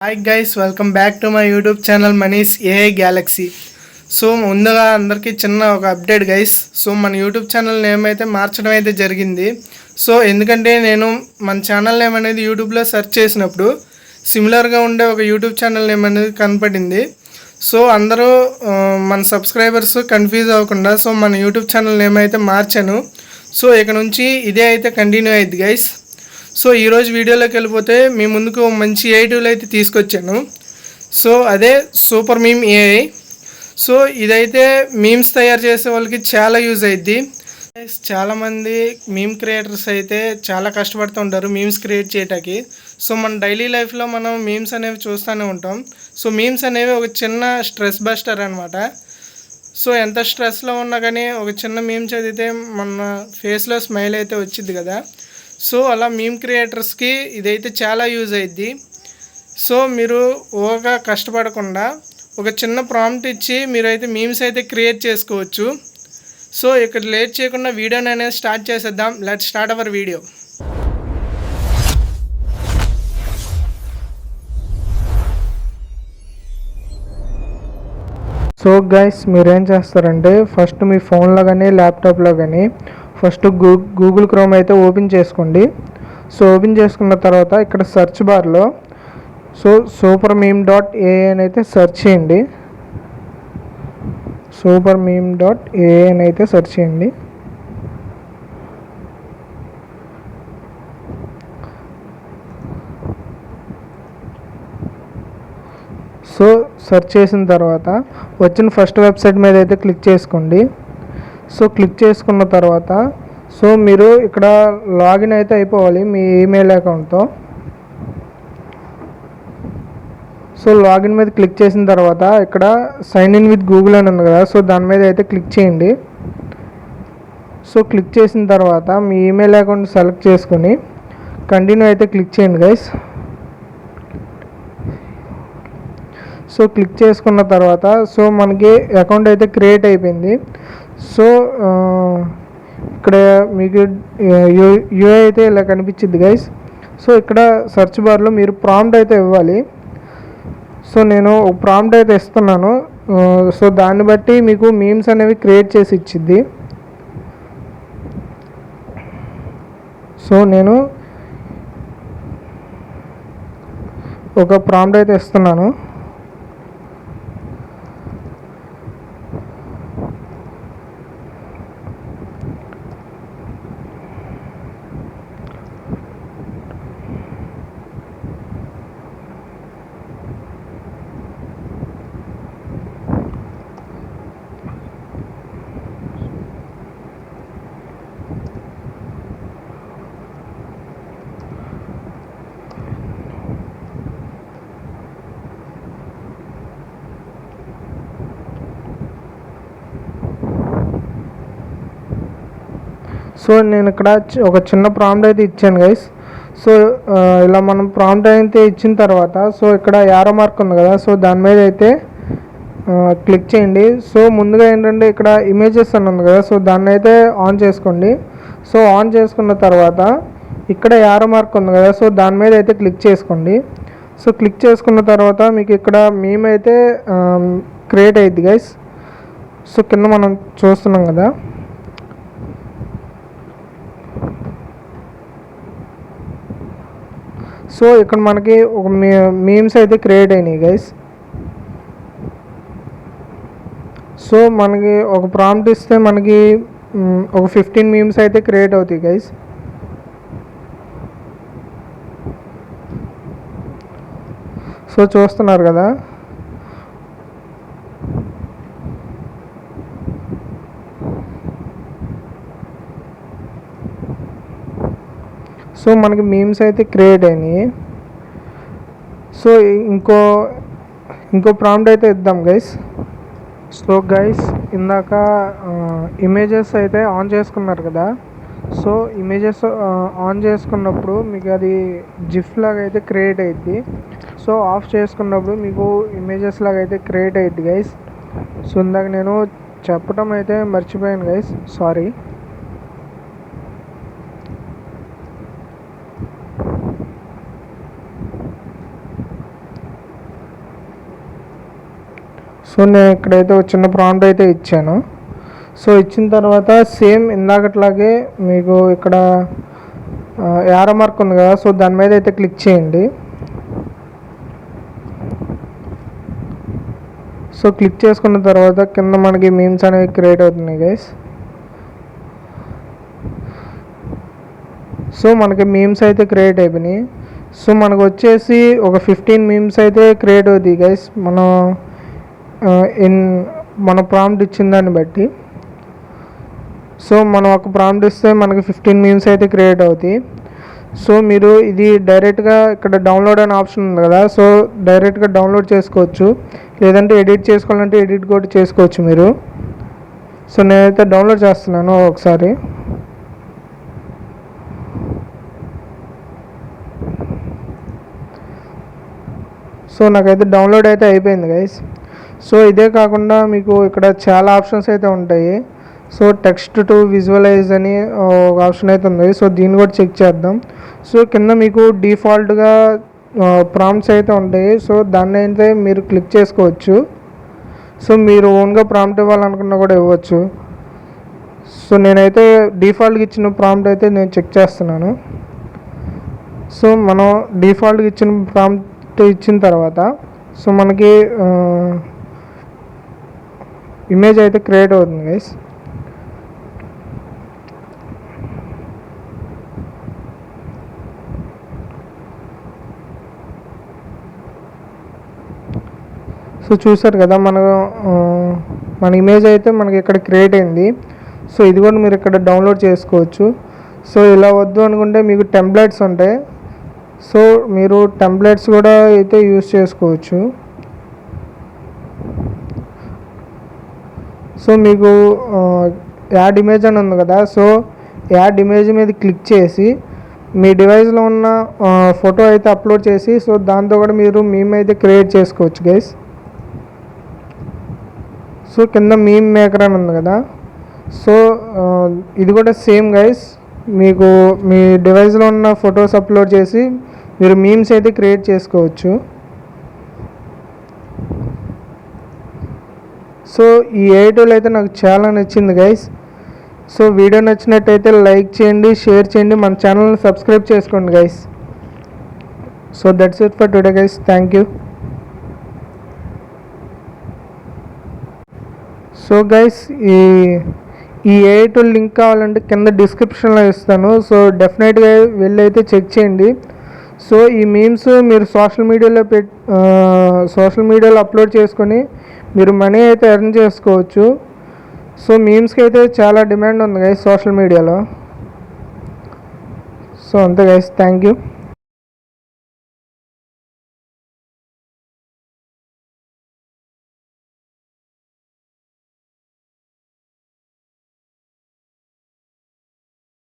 Hi guys, welcome back to my YouTube channel Manish AI Galaxy. So ముందుగా అందరికీ చిన్న ఒక అప్డేట్ గైస్. సో మన యూట్యూబ్ ఛానల్ నేమ్ అయితే మార్చడం అయితే జరిగింది. సో ఎందుకంటే నేను మన ఛానల్ నేమ్ అనేది యూట్యూబ్లో సెర్చ్ చేసినప్పుడు సిమిలర్గా ఉండే ఒక యూట్యూబ్ ఛానల్ నేమ్ అనేది కనపడింది. సో అందరూ మన సబ్స్క్రైబర్స్ కన్ఫ్యూజ్ అవ్వకుండా సో మన యూట్యూబ్ ఛానల్ నేమ్ అయితే మార్చాను. సో ఇక నుంచి ఇదే అయితే కంటిన్యూ అయ్యిద్ది గైస్. సో ఈరోజు వీడియోలోకి వెళ్ళిపోతే మీ ముందుకు మంచి ఏఐ టూల్ అయితే తీసుకొచ్చాను. సో అదే సూపర్ మీమ్ ఏఐ. సో ఇదైతే మీమ్స్ తయారు చేసే వాళ్ళకి చాలా యూజ్ అయ్యిద్ది. చాలామంది మీమ్ క్రియేటర్స్ అయితే చాలా కష్టపడుతూ ఉంటారు మీమ్స్ క్రియేట్ చేయటానికి. సో మన డైలీ లైఫ్లో మనం మీమ్స్ అనేవి చూస్తూనే ఉంటాం. సో మీమ్స్ అనేవి ఒక చిన్న స్ట్రెస్ బస్టర్ అనమాట. సో ఎంత స్ట్రెస్లో ఉన్నా కానీ ఒక చిన్న మీమ్ చదివితే మన ఫేస్లో స్మైల్ అయితే వచ్చింది కదా. సో అలా మీమ్ క్రియేటర్స్కి ఇదైతే చాలా యూజ్ అయ్యిద్ది. సో మీరు ఓగా కష్టపడకుండా ఒక చిన్న ప్రాంప్ట్ ఇచ్చి మీరైతే మీమ్స్ అయితే క్రియేట్ చేసుకోవచ్చు. సో ఇక్కడ లేట్ చేయకుండా వీడియోని అనేది స్టార్ట్ చేసేద్దాం. Let start our video. So guys, మీరేం చేస్తారంటే ఫస్ట్ మీ ఫోన్లో కానీ ల్యాప్టాప్లో కానీ ఫస్ట్ గూగుల్ క్రోమ్ అయితే ఓపెన్ చేసుకోండి. సో ఓపెన్ చేసుకున్న తర్వాత ఇక్కడ సెర్చ్ బార్లో సూపర్ మీమ్ డాట్ ఏఐ అని అయితే సెర్చ్ చేయండి. సూపర్ మీమ్ డాట్ ఏఐ అని అయితే సెర్చ్ చేయండి. సో సెర్చ్ చేసిన తర్వాత వచ్చిన ఫస్ట్ వెబ్సైట్ మీద అయితే క్లిక్ చేసుకోండి. సో క్లిక్ చేసుకున్న తర్వాత సో మీరు ఇక్కడ లాగిన్ అయితే అయిపోవాలి మీ ఈమెయిల్ అకౌంట్తో. సో లాగిన్ మీద క్లిక్ చేసిన తర్వాత ఇక్కడ సైన్ ఇన్ విత్ గూగుల్ అని ఉంది కదా. సో దాని మీద అయితే క్లిక్ చేయండి. సో క్లిక్ చేసిన తర్వాత మీ ఈమెయిల్ అకౌంట్ సెలెక్ట్ చేసుకొని కంటిన్యూ అయితే క్లిక్ చేయండి గైస్. సో క్లిక్ చేసుకున్న తర్వాత సో మనకి అకౌంట్ అయితే క్రియేట్ అయిపోయింది. సో ఇక్కడ మీకు యూఐ అయితే ఇలా కనిపించింది గైస్. సో ఇక్కడ సెర్చ్ బార్లో మీరు ప్రాంప్ట్ అయితే ఇవ్వాలి. సో నేను ప్రాంప్ట్ అయితే ఇస్తున్నాను. సో దాన్ని బట్టి మీకు మీమ్స్ అనేవి క్రియేట్ చేసి ఇచ్చిద్ది. సో నేను ఒక ప్రాంప్ట్ అయితే ఇస్తున్నాను. సో నేను ఇక్కడ ఒక చిన్న ప్రాంప్ట్ అయితే ఇచ్చాను గైస్. సో ఇలా మనం ప్రాంప్ట్ అయితే ఇచ్చిన తర్వాత సో ఇక్కడ యారో మార్క్ ఉంది కదా. సో దాని మీద అయితే క్లిక్ చేయండి. సో ముందుగా ఏంటంటే ఇక్కడ ఇమేజెస్ అని ఉంది కదా. సో దాన్ని అయితే ఆన్ చేసుకోండి. సో ఆన్ చేసుకున్న తర్వాత ఇక్కడ యారో మార్క్ ఉంది కదా. సో దాని మీద అయితే క్లిక్ చేసుకోండి. సో క్లిక్ చేసుకున్న తర్వాత మీకు ఇక్కడ మీమ్ అయితే క్రియేట్ అయ్యిద్ది గైస్. సో కింద మనం చూస్తున్నాం కదా. సో ఇక్కడ మనకి ఒక మీమ్స్ అయితే క్రియేట్ అయినాయి గైస్. సో మనకి ఒక ప్రాంప్ట్ ఇస్తే మనకి ఒక 15 మీమ్స్ అయితే క్రియేట్ అవుతాయి గైస్. సో చూస్తున్నారు కదా. సో మనకి మీమ్స్ అయితే క్రియేట్ అయినాయి. సో ఇంకో ప్రాంప్ట్ అయితే ఇద్దాం గైస్. సో గైస్, ఇందాక ఇమేజెస్ అయితే ఆన్ చేసుకున్నారు కదా. సో ఇమేజెస్ ఆన్ చేసుకున్నప్పుడు మీకు అది జిఫ్ లాగా అయితే క్రియేట్ అయ్యిద్ది. సో ఆఫ్ చేసుకున్నప్పుడు మీకు ఇమేజెస్ లాగా అయితే క్రియేట్ అయ్యిద్ది గైస్. సో ఇందాక నేను చెప్పడం అయితే మర్చిపోయాను గైస్, సారీ. సో నేను ఇక్కడైతే ఒక చిన్న ప్రాంప్ట్ అయితే ఇచ్చాను. సో ఇచ్చిన తర్వాత సేమ్ ఇందాకట్లాగే మీకు ఇక్కడ యారో మార్క్ ఉంది కదా, సో దాని మీద అయితే క్లిక్ చేయండి. సో క్లిక్ చేసుకున్న తర్వాత కింద మనకి మీమ్స్ అనేవి క్రియేట్ అవుతున్నాయి గైస్. సో మనకి మీమ్స్ అయితే క్రియేట్ అయిపోయినాయి. సో మనకు వచ్చేసి ఒక 15 మీమ్స్ అయితే క్రియేట్ అవుతాయి గైస్, మన ప్రాంప్ట్ ఇచ్చిన దాన్ని బట్టి. సో మనం ఒక ప్రాంప్ట్ ఇస్తే మనకి 15 మీమ్స్ అయితే క్రియేట్ అవుతాయి. సో మీరు ఇది డైరెక్ట్గా ఇక్కడ డౌన్లోడ్ అనే ఆప్షన్ ఉంది కదా, సో డైరెక్ట్గా డౌన్లోడ్ చేసుకోవచ్చు, లేదంటే ఎడిట్ చేసుకోవాలంటే ఎడిట్ కూడా చేసుకోవచ్చు మీరు. సో నేనైతే డౌన్లోడ్ చేస్తున్నాను ఒకసారి. సో నాకైతే డౌన్లోడ్ అయితే అయిపోయింది గైస్. సో ఇదే కాకుండా మీకు ఇక్కడ చాలా ఆప్షన్స్ అయితే ఉంటాయి. సో టెక్స్ట్ టు విజువలైజ్ అని ఒక ఆప్షన్ అయితే ఉంది. సో దీన్ని కూడా చెక్ చేద్దాం. సో కింద మీకు డిఫాల్ట్గా ప్రాంప్ట్స్ అయితే ఉంటాయి. సో దాన్ని అయితే మీరు క్లిక్ చేసుకోవచ్చు. సో మీరు ఓన్గా ప్రాంప్ట్ ఇవ్వాలనుకున్నా కూడా ఇవ్వచ్చు. సో నేనైతే డిఫాల్ట్గా ఇచ్చిన ప్రాంప్ట్ అయితే నేను చెక్ చేస్తున్నాను. సో మనం డిఫాల్ట్గా ఇచ్చిన ప్రాంప్ట్ ఇచ్చిన తర్వాత సో మనకి ఇమేజ్ అయితే క్రియేట్ అవుతుంది గైస్. సో చూసారు కదా మన ఇమేజ్ అయితే మనకి ఇక్కడ క్రియేట్ అయింది. సో ఇది కూడా మీరు ఇక్కడ డౌన్లోడ్ చేసుకోవచ్చు. సో ఇలా వద్దు అనుకుంటే మీకు టెంప్లెట్స్ ఉంటాయి. సో మీరు టెంప్లెట్స్ కూడా అయితే యూస్ చేసుకోవచ్చు. సో మీకు యాడ్ ఇమేజ్ అని ఉంది కదా, సో యాడ్ ఇమేజ్ మీద క్లిక్ చేసి మీ డివైస్లో ఉన్న ఫోటో అయితే అప్లోడ్ చేసి సో దాంతో కూడా మీరు మీమ్ అయితే క్రియేట్ చేసుకోవచ్చు గైస్. సో కింద మీమ్ మేకర్ అని ఉంది కదా, సో ఇది కూడా సేమ్ గైస్. మీకు మీ డివైస్లో ఉన్న ఫొటోస్ అప్లోడ్ చేసి మీరు మీమ్స్ అయితే క్రియేట్ చేసుకోవచ్చు. సో ఈ AI టూల్ అయితే నాకు చాలా నచ్చింది గైస్. సో వీడియో నచ్చినట్టయితే లైక్ చేయండి, షేర్ చేయండి, మన ఛానల్ని సబ్స్క్రైబ్ చేసుకోండి guys. So that's it for today guys. Thank you. So guys ఈ AI టూల్ లింక్ కావాలంటే కింద డిస్క్రిప్షన్లో ఇస్తాను. సో డెఫినెట్గా వెళ్ళి అయితే చెక్ చేయండి. సో ఈ మీమ్స్ మీరు సోషల్ మీడియాలో అప్లోడ్ చేసుకొని మీరు మనీ అయితే ఎర్న్ చేసుకోవచ్చు. సో మీమ్స్కి అయితే చాలా డిమాండ్ ఉంది గైస్ సోషల్ మీడియాలో. సో అంతే గైస్, థ్యాంక్ యూ.